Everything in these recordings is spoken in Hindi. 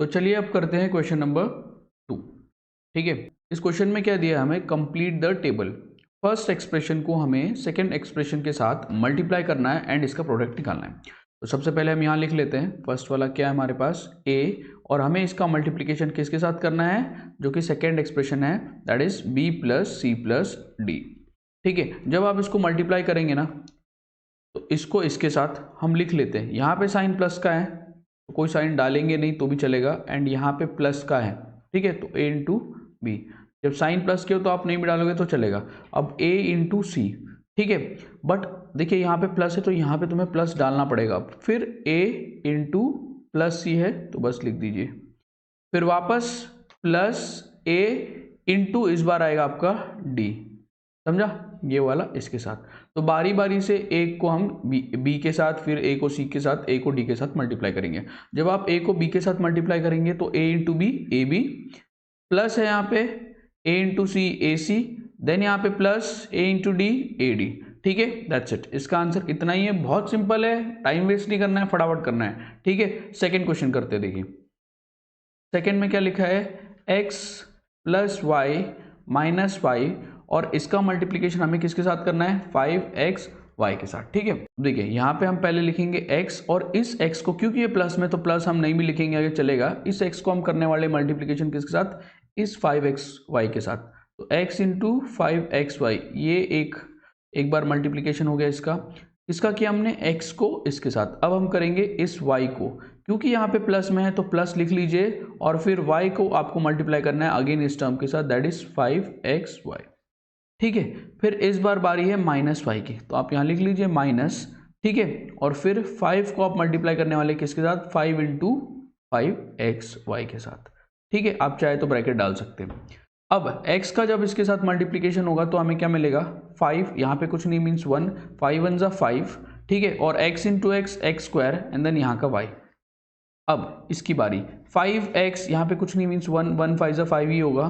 तो चलिए अब करते हैं क्वेश्चन नंबर 2। ठीक है, इस क्वेश्चन में क्या दिया है हमें, complete the table. First expression को हमें सेकंड एक्सप्रेशन के साथ मल्टीप्लाई करना है एंड इसका प्रोडक्ट निकालना है। तो सबसे पहले हम यहाँ लिख लेते हैं, फर्स्ट वाला क्या है हमारे पास a, और हमें इसका मल्टीप्लिकेशन किसके साथ करना है, जो कि सेकेंड एक्सप्रेशन है, that is b plus C plus D. ठीक है, जब आप इसको मल्टीप्लाई करेंगे ना तो इसको इसके साथ हम लिख लेते हैं। यहाँ पे साइन प्लस का है तो कोई साइन डालेंगे नहीं तो भी चलेगा, एंड यहाँ पे प्लस का है। ठीक है, तो a इंटू बी, जब साइन प्लस के हो तो आप नहीं भी डालोगे तो चलेगा। अब a इंटू सी, ठीक है, बट देखिए यहाँ पे प्लस है तो यहाँ पे तुम्हें प्लस डालना पड़ेगा। फिर a इंटू प्लस सी है तो बस लिख दीजिए, फिर वापस प्लस a इंटू इस बार आएगा आपका d, समझा, ये वाला इसके साथ। तो बारी बारी से एक को हम b के साथ, फिर a को c के साथ, a को d के साथ मल्टीप्लाई करेंगे। जब आप a को b के साथ मल्टीप्लाई करेंगे तो a into B A B, plus है यहाँ पे a into C A C, then यहाँ पे plus a into D A D. ठीक है, दैट्स इट, इसका आंसर इतना ही है, बहुत सिंपल है, टाइम वेस्ट नहीं करना है, फटाफट करना है। ठीक है, सेकेंड क्वेश्चन करते हैं। देखिए सेकेंड में क्या लिखा है, x प्लस वाई माइनस 5, और इसका मल्टीप्लिकेशन हमें किसके साथ करना है, 5x y के साथ। ठीक है, देखिए यहाँ पे हम पहले लिखेंगे x, और इस x को, क्योंकि ये प्लस में तो प्लस हम नहीं भी लिखेंगे आगे चलेगा, इस x को हम करने वाले मल्टीप्लिकेशन किसके साथ, इस 5xy के साथ। तो x इंटू 5xy, ये एक बार मल्टीप्लिकेशन हो गया इसका किया हमने x को इसके साथ। अब हम करेंगे इस y को, क्योंकि यहाँ पे प्लस में है तो प्लस लिख लीजिए, और फिर y को आपको मल्टीप्लाई करना है अगेन इस टर्म के साथ, दैट इज 5xy। ठीक है, फिर इस बार बारी है माइनस वाई की, तो आप यहाँ लिख लीजिए माइनस। ठीक है, और फिर 5 को आप मल्टीप्लाई करने वाले किसके साथ, 5 इंटू 5xy के साथ। ठीक है, आप चाहे तो ब्रैकेट डाल सकते हैं। अब x का जब इसके साथ मल्टीप्लिकेशन होगा तो हमें क्या मिलेगा, 5, यहाँ पे कुछ नहीं मीन्स 1, 5 1 जा 5। ठीक है, और x into X X square, and then यहाँ का y। अब इसकी बारी 5x, यहाँ पे कुछ नहीं मीन्स 1, 1 5 जा 5 ही होगा,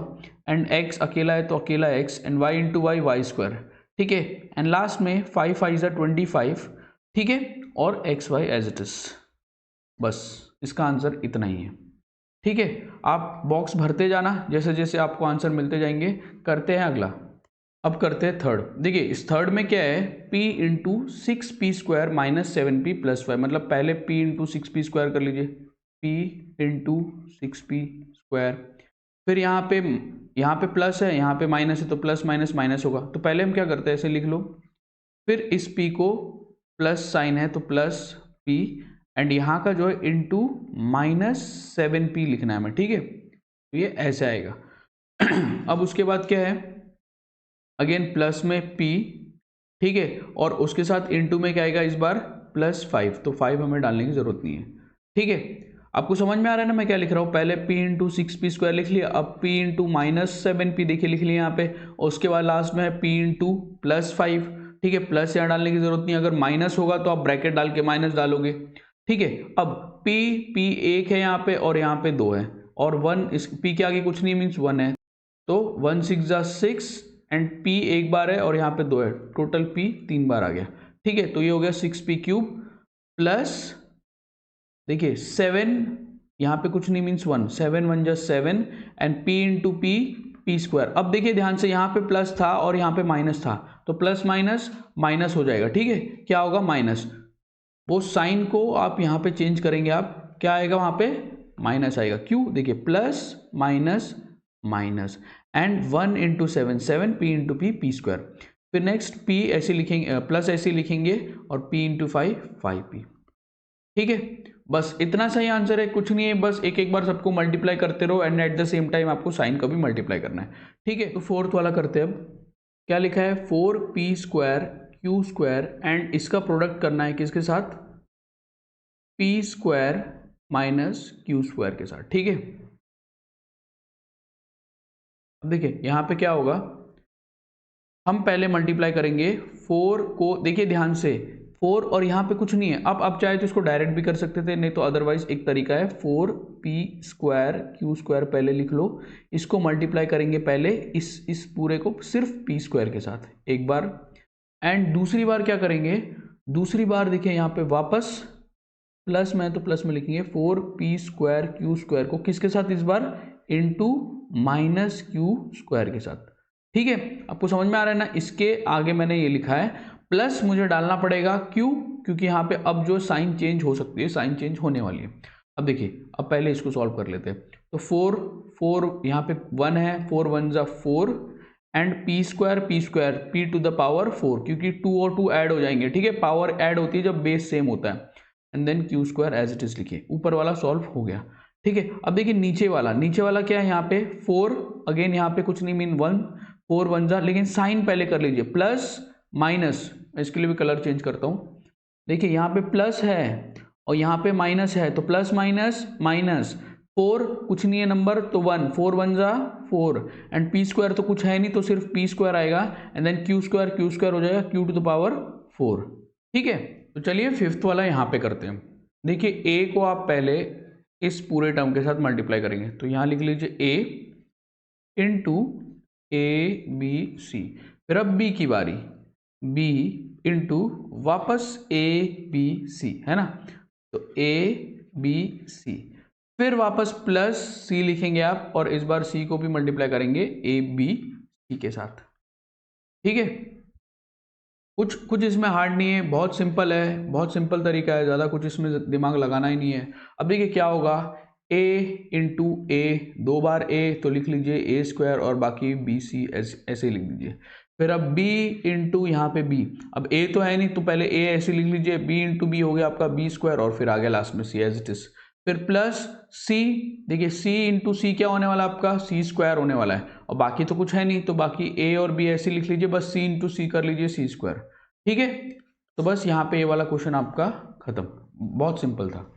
एंड x अकेला है तो अकेला x, and y into Y Y square. ठीक है, एंड लास्ट में 5 5 जा 25। ठीक है, और x y as it is, बस इसका आंसर इतना ही है। ठीक है, आप बॉक्स भरते जाना जैसे जैसे आपको आंसर मिलते जाएंगे। करते हैं अगला, अब करते हैं थर्ड। देखिए इस थर्ड में क्या है, p into 6p square minus 7p plus 5, मतलब पहले p इंटू 6p स्क्वायर कर लीजिए, p इंटू 6p स्क्वायर, फिर यहाँ पे प्लस है, यहाँ पे माइनस है तो प्लस माइनस माइनस होगा। तो पहले हम क्या करते हैं, ऐसे लिख लो, फिर इस p को प्लस साइन है तो प्लस p, एंड यहाँ का जो है इंटू माइनस 7p लिखना है हमें। ठीक है, तो ये ऐसे आएगा। अब उसके बाद क्या है, अगेन प्लस में p, ठीक है, और उसके साथ इंटू में क्या आएगा इस बार, प्लस 5, तो 5 हमें डालने की जरूरत नहीं है। ठीक है, आपको समझ में आ रहा है ना मैं क्या लिख रहा हूँ, पहले p इंटू 6p स्क्वायर लिख लिया, अब p इंटू माइनस 7p देखिए लिख लिया यहाँ पे, और उसके बाद लास्ट में है p इंटू प्लस 5। ठीक है, प्लस यहाँ डालने की जरूरत नहीं, अगर माइनस होगा तो आप ब्रैकेट डाल के माइनस डालोगे। ठीक है, अब p 1 है यहाँ पे और यहाँ पे 2 है, और 1 इस p के आगे कुछ नहीं मीन्स 1 है, तो 1 6 जा 6, एंड p एक बार है और यहाँ पे 2 है, टोटल p 3 बार आ गया। ठीक है, तो ये हो गया 6p क्यूब प्लस, देखिए 7, यहाँ पे कुछ नहीं मीन्स 1, 7 1 जा 7, and p into p square. अब देखिए ध्यान से, यहाँ पे प्लस था और यहाँ पे माइनस था, तो प्लस माइनस माइनस हो जाएगा। ठीक है, क्या होगा, माइनस, वो साइन को आप यहाँ पे चेंज करेंगे, आप क्या आएगा वहाँ पे, माइनस आएगा। क्यों, देखिए plus minus minus, and 1 into 7 7, p into p square, फिर नेक्स्ट p ऐसे लिखेंगे, प्लस ऐसे लिखेंगे, और p इंटू 5 5p। ठीक है, बस इतना सही आंसर है, कुछ नहीं है, बस एक एक बार सबको मल्टीप्लाई करते रहो, and at the same time आपको साइन का भी मल्टीप्लाई करना है। ठीक है, तो फोर्थ वाला करते हैं। अब क्या लिखा है, 4p square q square, and इसका प्रोडक्ट करना है किसके साथ, p square minus q square के साथ। ठीक है, अब देखिए यहाँ पे क्या होगा, हम पहले मल्टीप्लाई करेंगे 4 को, देखिए ध्यान से 4, और यहाँ पे कुछ नहीं है। अब चाहे तो इसको डायरेक्ट भी कर सकते थे, नहीं तो अदरवाइज एक तरीका है, 4p स्क्वायर q स्क्वायर पहले लिख लो, इसको मल्टीप्लाई करेंगे पहले इस पूरे को सिर्फ p स्क्वायर के साथ एक बार, एंड दूसरी बार क्या करेंगे, दूसरी बार देखिए यहाँ पे वापस प्लस में है तो प्लस में लिखेंगे 4p² q² को किसके साथ इस बार, इंटू माइनस q² के साथ। ठीक है, आपको समझ में आ रहा है ना। इसके आगे मैंने ये लिखा है प्लस मुझे डालना पड़ेगा q, क्योंकि यहाँ पे अब जो साइन चेंज हो सकती है, साइन चेंज होने वाली है। अब देखिए, अब पहले इसको सॉल्व कर लेते हैं। तो 4 यहाँ पे 1 है, 4 1 जा 4 and p² p to the power 4, क्योंकि 2 और 2 ऐड हो जाएंगे। ठीक है, पावर ऐड होती है जब बेस सेम होता है। And then q² as it is लिखिए। ऊपर वाला सॉल्व हो गया। ठीक है, अब देखिए नीचे वाला क्या है, यहाँ पे 4 अगेन, यहाँ पे कुछ नहीं मीन 1, 4 1 जा, लेकिन साइन पहले कर लीजिए, प्लस माइनस। इसके लिए भी कलर चेंज करता हूँ। देखिए यहाँ पे प्लस है और यहाँ पे माइनस है, तो प्लस माइनस माइनस, 4 कुछ नहीं है नंबर तो 1, 4 1 जा 4 एंड p² तो कुछ है नहीं तो सिर्फ p² आएगा एंड देन q² हो जाएगा q टू द पावर 4। ठीक है, तो चलिए फिफ्थ वाला यहाँ पे करते हैं। देखिए a को आप पहले इस पूरे टर्म के साथ मल्टीप्लाई करेंगे, तो यहाँ लिख लीजिए a इंटू ABC, फिर अब b की बारी, b इंटू वापस ABC, है ना, तो ABC, फिर वापस प्लस c लिखेंगे आप, और इस बार c को भी मल्टीप्लाई करेंगे ABC के साथ। ठीक है, कुछ इसमें हार्ड नहीं है, बहुत सिंपल है, बहुत सिंपल तरीका है, ज़्यादा कुछ इसमें दिमाग लगाना ही नहीं है। अब देखिए क्या होगा, a into A, 2 bar a तो लिख लीजिए a² और बाकी BC ऐसे ही लिख दीजिए। फिर अब b इंटू यहाँ पे b, अब a तो है नहीं तो पहले a ऐसे लिख लीजिए, b इंटू b हो गया आपका b² और फिर आ गया लास्ट में c एज इट इज। फिर प्लस c, देखिए c इंटू c क्या होने वाला आपका, c² होने वाला है, और बाकी तो कुछ है नहीं तो बाकी a और b ऐसे लिख लीजिए, बस c इंटू c कर लीजिए c²। ठीक है, तो बस यहाँ पे ये वाला क्वेश्चन आपका खत्म, बहुत सिंपल था।